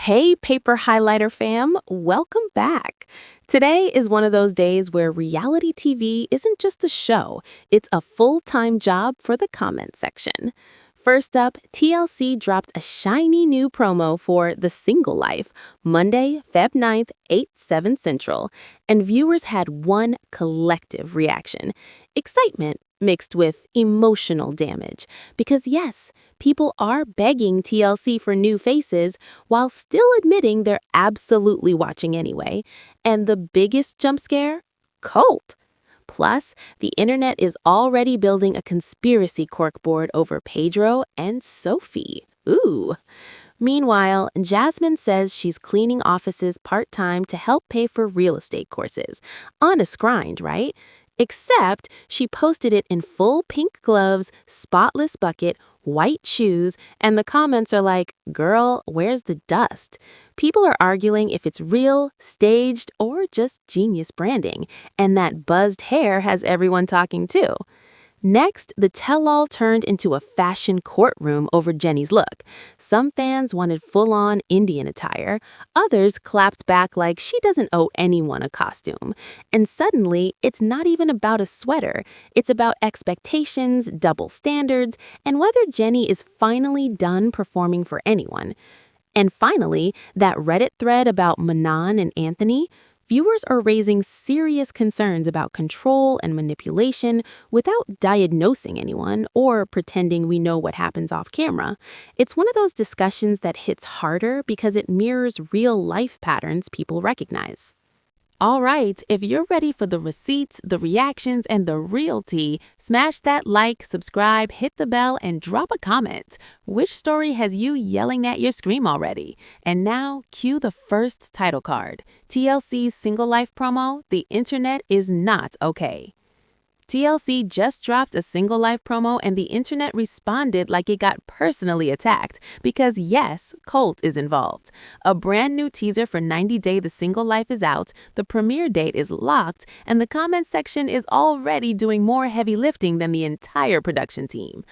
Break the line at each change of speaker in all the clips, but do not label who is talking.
Hey, paper highlighter fam, welcome back. Today is one of those days where reality TV isn't just a show, it's a full-time job for the comment section. First up, TLC dropped a shiny new promo for The Single Life, Monday, Feb 9th, 8/7 Central, and viewers had one collective reaction: excitement mixed with emotional damage. Because yes, people are begging TLC for new faces while still admitting they're absolutely watching anyway. And the biggest jump scare? Colt. Plus, the internet is already building a conspiracy corkboard over Pedro and Sophie. Ooh. Meanwhile, Jasmine says she's cleaning offices part-time to help pay for real estate courses. Honest grind, right? Except she posted it in full pink gloves, spotless bucket, white shoes, and the comments are like, "Girl, where's the dust?" People are arguing if it's real, staged, or just genius branding, and that buzzed hair has everyone talking too. Next, the tell-all turned into a fashion courtroom over Jenny's look. Some fans wanted full-on Indian attire. Others clapped back like she doesn't owe anyone a costume. And suddenly, it's not even about a sweater. It's about expectations, double standards, and whether Jenny is finally done performing for anyone. And finally, that Reddit thread about Manon and Anthony. Viewers are raising serious concerns about control and manipulation without diagnosing anyone or pretending we know what happens off camera. It's one of those discussions that hits harder because it mirrors real-life patterns people recognize. All right, if you're ready for the receipts, the reactions, and the real tea, smash that like, subscribe, hit the bell, and drop a comment. Which story has you yelling at your screen already? And now, cue the first title card. TLC's Single Life promo, "The Internet is Not Okay." TLC just dropped a Single Life promo and the internet responded like it got personally attacked because yes, Colt is involved. A brand new teaser for 90 Day The Single Life is out, the premiere date is locked, and the comment section is already doing more heavy lifting than the entire production team.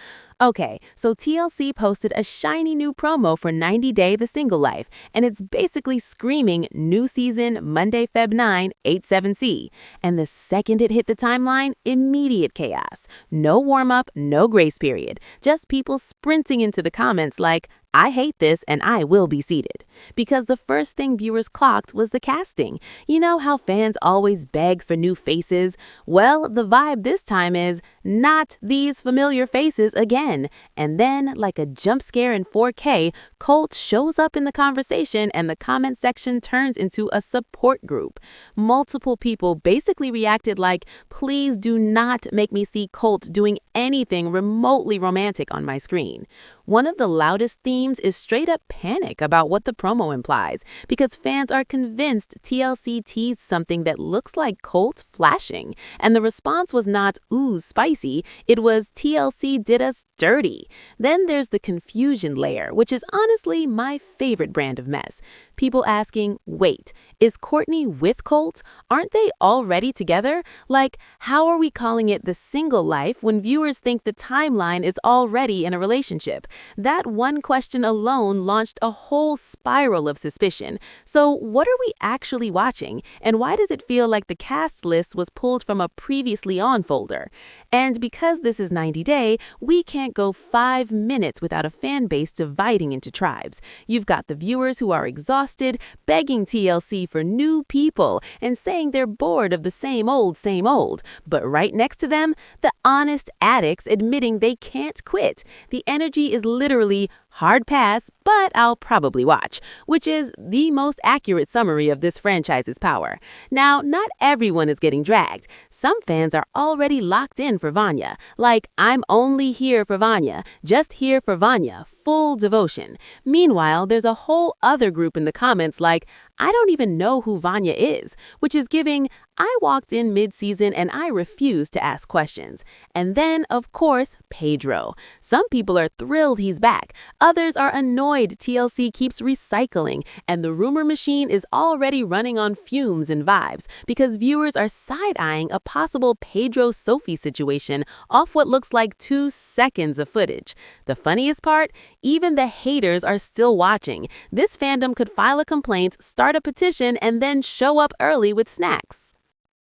Okay, so TLC posted a shiny new promo for 90 Day The Single Life, and it's basically screaming new season Monday, Feb 9, 8/7C. And the second it hit the timeline, immediate chaos. No warm-up, no grace period. Just people sprinting into the comments like, "I hate this and I will be seated." Because the first thing viewers clocked was the casting. You know how fans always beg for new faces? Well, the vibe this time is not these familiar faces again. And then, like a jump scare in 4K, Colt shows up in the conversation and the comment section turns into a support group. Multiple people basically reacted like, "Please do not make me see Colt doing anything remotely romantic on my screen." One of the loudest themes is straight up panic about what the promo implies, because fans are convinced TLC teased something that looks like Colt flashing. And the response was not, "Ooh, spicy," it was, "TLC did us dirty." Then there's the confusion layer, which is honestly my favorite brand of mess. People asking, wait, is Courtney with Colt? Aren't they already together? Like, how are we calling it The Single Life when viewers think the timeline is already in a relationship? That one question alone launched a whole spiral of suspicion. So what are we actually watching? And why does it feel like the cast list was pulled from a previously on folder? And because this is 90 Day, we can't go 5 minutes without a fan base dividing into tribes. You've got the viewers who are exhausted, begging TLC for new people and saying they're bored of the same old, same old. But right next to them, the honest addicts admitting they can't quit. The energy is literally hard pass, but I'll probably watch, which is the most accurate summary of this franchise's power. Now, not everyone is getting dragged. Some fans are already locked in for Vanya, like, "I'm only here for Vanya, just here for Vanya, full devotion." Meanwhile, there's a whole other group in the comments like, "I don't even know who Vanya is," which is giving, "I walked in mid-season and I refuse to ask questions." And then, of course, Pedro. Some people are thrilled he's back. Others are annoyed TLC keeps recycling, and the rumor machine is already running on fumes and vibes because viewers are side-eyeing a possible Pedro-Sophie situation off what looks like 2 seconds of footage. The funniest part? Even the haters are still watching. This fandom could file a complaint, start a petition, and then show up early with snacks.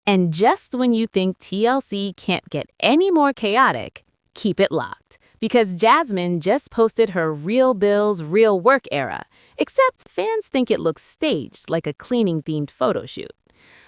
And just when you think TLC can't get any more chaotic, keep it locked. Because Jasmine just posted her Real Bills, Real Work era. Except fans think it looks staged, like a cleaning-themed photo shoot.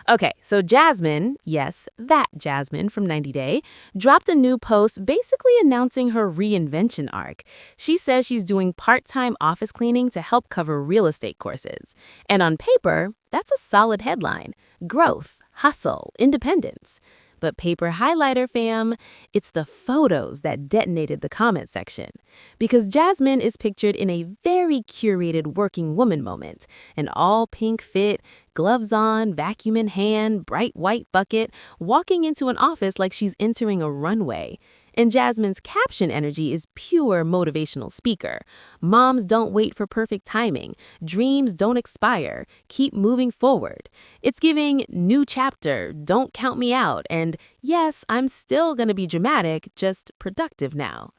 Okay, so Jasmine, yes, that Jasmine from 90 Day, dropped a new post basically announcing her reinvention arc. She says she's doing part-time office cleaning to help cover real estate courses. And on paper, that's a solid headline. Growth, hustle, independence. But paper highlighter fam, it's the photos that detonated the comment section. Because Jasmine is pictured in a very curated working woman moment. An all-pink fit, gloves on, vacuum in hand, bright white bucket, walking into an office like she's entering a runway. And Jasmine's caption energy is pure motivational speaker. Moms don't wait for perfect timing. Dreams don't expire. Keep moving forward. It's giving new chapter, don't count me out, and yes, I'm still gonna be dramatic, just productive now.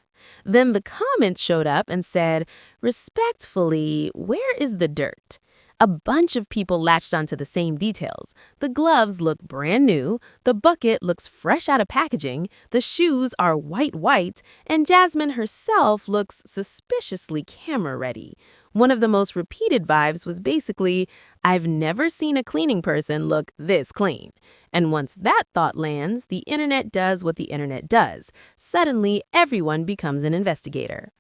Then the comments showed up and said, respectfully, where is the dirt? A bunch of people latched onto the same details. The gloves look brand new, the bucket looks fresh out of packaging, the shoes are white, and Jasmine herself looks suspiciously camera-ready. One of the most repeated vibes was basically, I've never seen a cleaning person look this clean. And once that thought lands, the internet does what the internet does. Suddenly, everyone becomes an investigator.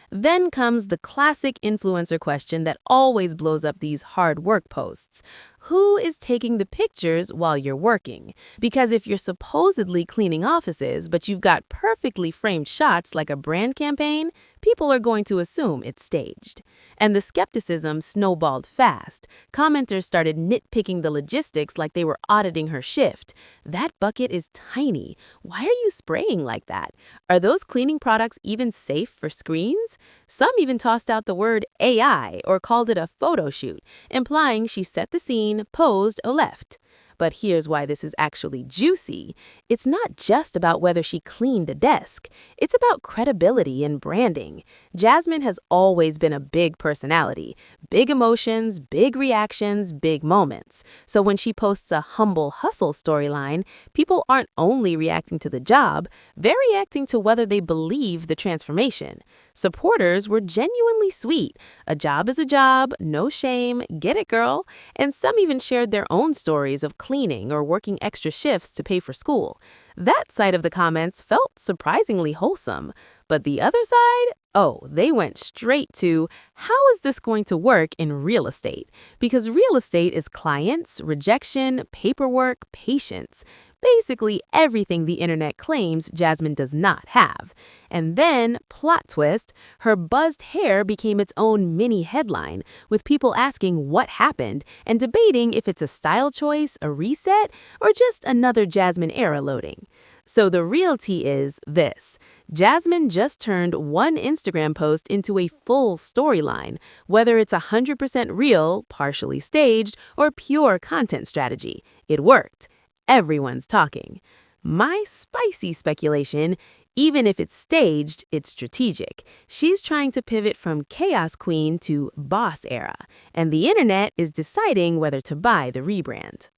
Then comes the classic influencer question that always blows up these hard work posts. Who is taking the pictures while you're working? Because if you're supposedly cleaning offices, but you've got perfectly framed shots like a brand campaign, people are going to assume it's staged. And the skepticism snowballed fast. Commenters started nitpicking the logistics like they were auditing her shift. That bucket is tiny. Why are you spraying like that? Are those cleaning products even safe for screens? Some even tossed out the word AI or called it a photo shoot, implying she set the scene, posed, or left. But here's why this is actually juicy. It's not just about whether she cleaned a desk. It's about credibility and branding. Jasmine has always been a big personality. Big emotions, big reactions, big moments. So when she posts a humble hustle storyline, people aren't only reacting to the job, they're reacting to whether they believe the transformation. Supporters were genuinely sweet. A job is a job, no shame, get it girl. And some even shared their own stories of cleaning or working extra shifts to pay for school. That side of the comments felt surprisingly wholesome. But the other side? Oh, they went straight to, how is this going to work in real estate? Because real estate is clients, rejection, paperwork, patience. Basically everything the internet claims Jasmine does not have. And then, plot twist, her buzzed hair became its own mini headline, with people asking what happened and debating if it's a style choice, a reset, or just another Jasmine era loading. So the real tea is this. Jasmine just turned one Instagram post into a full storyline, whether it's 100% real, partially staged, or pure content strategy. It worked. Everyone's talking. My spicy speculation, even if it's staged, it's strategic. She's trying to pivot from chaos queen to boss era, and the internet is deciding whether to buy the rebrand.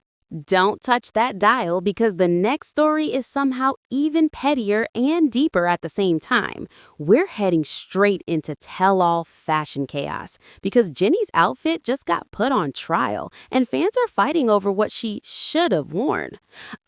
Don't touch that dial because the next story is somehow even pettier and deeper at the same time. We're heading straight into tell-all fashion chaos because Jenny's outfit just got put on trial and fans are fighting over what she should have worn.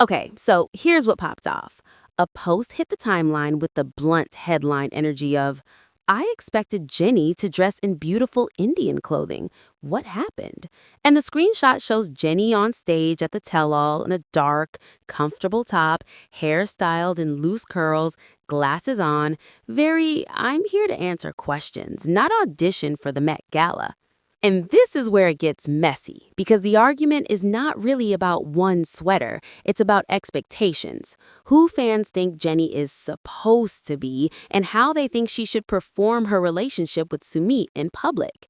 Okay, so here's what popped off. A post hit the timeline with the blunt headline energy of, I expected Jenny to dress in beautiful Indian clothing. What happened? And the screenshot shows Jenny on stage at the tell-all in a dark, comfortable top, hair styled in loose curls, glasses on. Very, I'm here to answer questions, not audition for the Met Gala. And this is where it gets messy, because the argument is not really about one sweater, it's about expectations. Who fans think Jenny is supposed to be, and how they think she should perform her relationship with Sumit in public.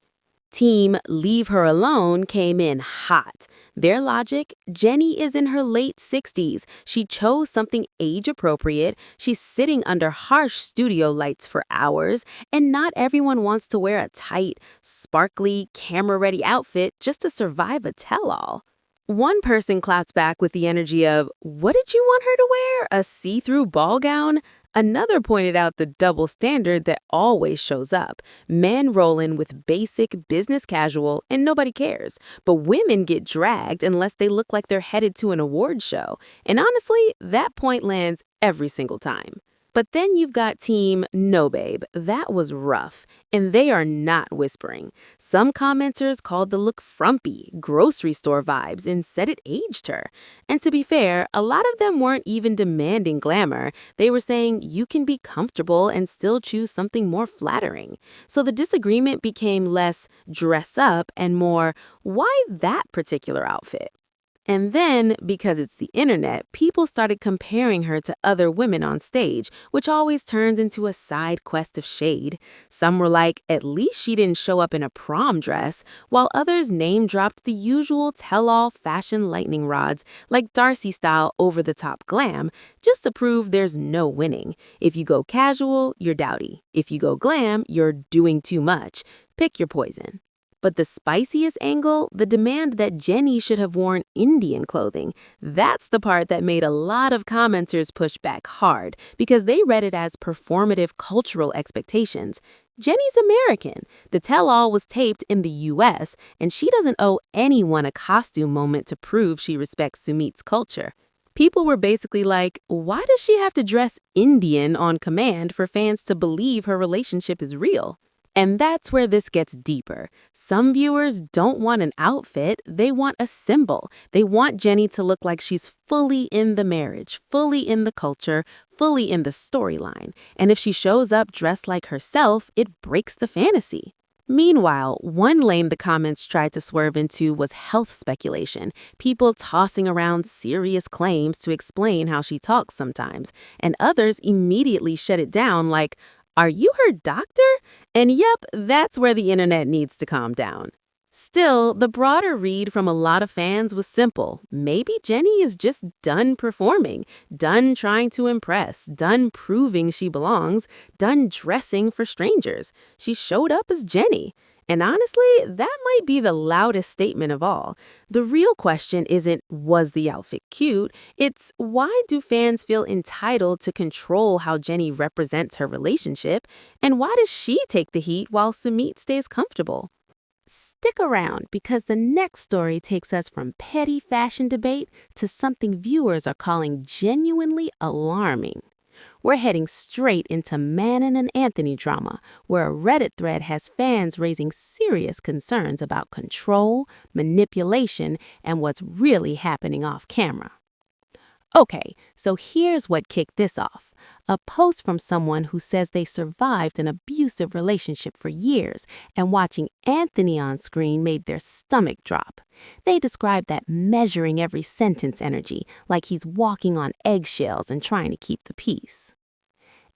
Team Leave Her Alone came in hot. Their logic, Jenny is in her late 60s. She chose something age-appropriate. She's sitting under harsh studio lights for hours, and not everyone wants to wear a tight, sparkly, camera-ready outfit just to survive a tell-all. One person clapped back with the energy of, "What did you want her to wear? A see-through ball gown?" Another pointed out the double standard that always shows up. Men roll in with basic business casual and nobody cares. But women get dragged unless they look like they're headed to an award show. And honestly, that point lands every single time. But then you've got team No Babe. That was rough. And they are not whispering. Some commenters called the look frumpy, grocery store vibes, and said it aged her. And to be fair, a lot of them weren't even demanding glamour. They were saying you can be comfortable and still choose something more flattering. So the disagreement became less dress up and more, why that particular outfit? And then, because it's the internet, people started comparing her to other women on stage, which always turns into a side quest of shade. Some were like, at least she didn't show up in a prom dress, while others name-dropped the usual tell-all fashion lightning rods, like Darcy-style over-the-top glam, just to prove there's no winning. If you go casual, you're dowdy. If you go glam, you're doing too much. Pick your poison. But the spiciest angle, the demand that Jenny should have worn Indian clothing, that's the part that made a lot of commenters push back hard because they read it as performative cultural expectations. Jenny's American. The tell-all was taped in the U.S., and she doesn't owe anyone a costume moment to prove she respects Sumit's culture. People were basically like, why does she have to dress Indian on command for fans to believe her relationship is real? And that's where this gets deeper. Some viewers don't want an outfit, they want a symbol. They want Jenny to look like she's fully in the marriage, fully in the culture, fully in the storyline. And if she shows up dressed like herself, it breaks the fantasy. Meanwhile, one lane the comments tried to swerve into was health speculation, people tossing around serious claims to explain how she talks sometimes, and others immediately shut it down like, "Are you her doctor?" And yep, that's where the internet needs to calm down. Still, the broader read from a lot of fans was simple. Maybe Jenny is just done performing, done trying to impress, done proving she belongs, done dressing for strangers. She showed up as Jenny. And honestly, that might be the loudest statement of all. The real question isn't, was the outfit cute? It's, why do fans feel entitled to control how Jenny represents her relationship? And why does she take the heat while Sumit stays comfortable? Stick around, because the next story takes us from petty fashion debate to something viewers are calling genuinely alarming. We're heading straight into Manon and Anthony drama, where a Reddit thread has fans raising serious concerns about control, manipulation, and what's really happening off camera. Okay, so here's what kicked this off. A post from someone who says they survived an abusive relationship for years, and watching Anthony on screen made their stomach drop. They described that measuring every sentence energy, like he's walking on eggshells and trying to keep the peace.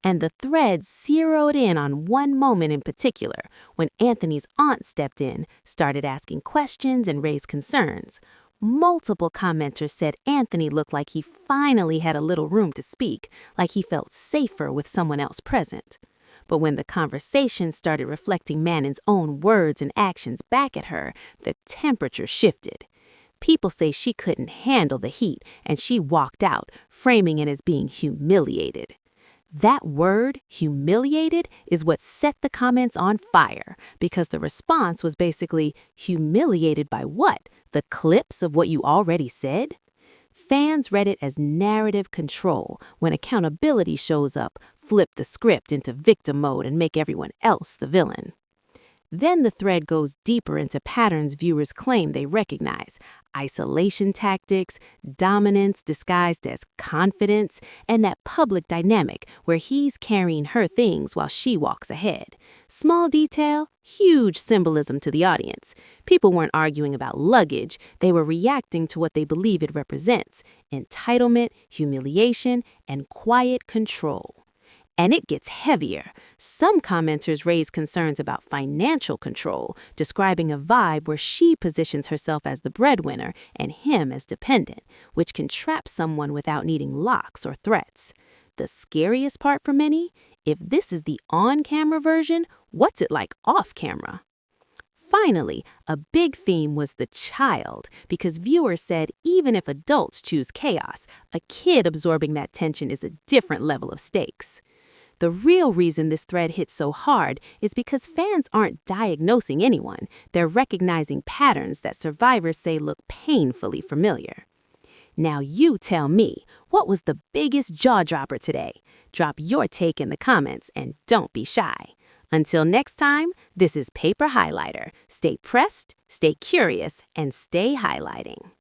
And the thread zeroed in on one moment in particular, when Anthony's aunt stepped in, started asking questions, and raised concerns. Multiple commenters said Anthony looked like he finally had a little room to speak, like he felt safer with someone else present. But when the conversation started reflecting Manon's own words and actions back at her, the temperature shifted. People say she couldn't handle the heat, and she walked out, framing it as being humiliated. That word, humiliated, is what set the comments on fire, because the response was basically, humiliated by what? The clips of what you already said? Fans read it as narrative control. When accountability shows up, flip the script into victim mode and make everyone else the villain. Then the thread goes deeper into patterns viewers claim they recognize: isolation tactics, dominance disguised as confidence, and that public dynamic where he's carrying her things while she walks ahead. Small detail, huge symbolism to the audience. People weren't arguing about luggage, they were reacting to what they believe it represents: entitlement, humiliation, and quiet control. And it gets heavier. Some commenters raise concerns about financial control, describing a vibe where she positions herself as the breadwinner and him as dependent, which can trap someone without needing locks or threats. The scariest part for many? If this is the on-camera version, what's it like off-camera? Finally, a big theme was the child, because viewers said even if adults choose chaos, a kid absorbing that tension is a different level of stakes. The real reason this thread hits so hard is because fans aren't diagnosing anyone. They're recognizing patterns that survivors say look painfully familiar. Now you tell me, what was the biggest jaw-dropper today? Drop your take in the comments and don't be shy. Until next time, this is Paper Highlighter. Stay pressed, stay curious, and stay highlighting.